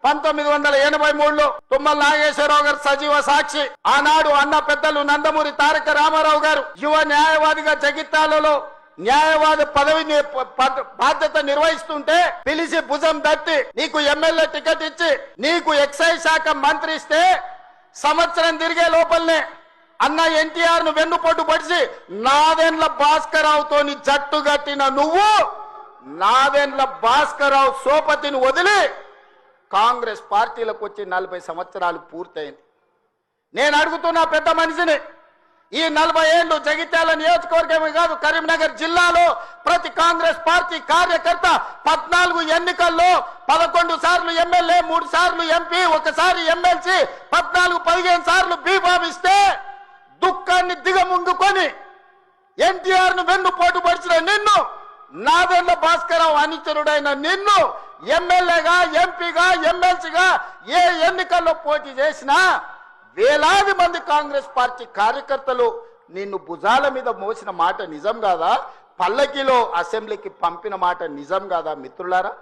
1983లో తుమ్మల నాగేశ్వరరావు గారు సజీవ సాక్షి. ఆనాడు అన్న పెద్దలు నందమూరి తారక రామారావు గారు యువ న్యాయవాదిగా జగిత్యాలలో న్యాయవాది పదవిని బాధ్యత నిర్వహిస్తుంటే పిలిచి భుజం తట్టి నీకు ఎమ్మెల్యే టికెట్ ఇచ్చి నీకు ఎక్సైజ్ శాఖ మంత్రి ఇస్తే సంవత్సరం తిరిగే లోపలనే అన్న ఎన్టీఆర్ ను వెన్నుపోటు పడిచి నాదెండ్ల భాస్కరరావుతోని జట్టు కట్టిన నువ్వు నాదెండ్ల భాస్కరరావు సోపతిని వదిలి కాంగ్రెస్ పార్టీలకు వచ్చి 40 సంవత్సరాలు పూర్తయింది. నేను అడుగుతున్నా పెద్ద మనిషిని, ఈ 40 ఏళ్లు జగిత్యాల నియోజకవర్గమే కాదు కరీంనగర్ జిల్లాలో ప్రతి కాంగ్రెస్ పార్టీ కార్యకర్త 14 ఎన్నికల్లో 11 సార్లు ఎమ్మెల్యే, 3 సార్లు ఎంపీ, ఒకసారి ఎమ్మెల్సీ, 14-15 సార్లు బీభావిస్తే దుఃఖాన్ని దిగముంగుకొని ఎన్టీఆర్ ను వెన్నుపోటు పడిచిన నిన్ను, నాదెండ్ల భాస్కరరావు అనుచరుడైన నిన్ను ఎమ్మెల్యేగా, ఎంపీగా, ఎమ్మెల్సీగా ఏ ఎన్నికల్లో పోటీ చేసినా వేలాది మంది కాంగ్రెస్ పార్టీ కార్యకర్తలు నిన్ను భుజాల మీద మోసిన మాట నిజం కాదా? పల్లకిలో అసెంబ్లీకి పంపిన మాట నిజం కాదా? మిత్రులారా,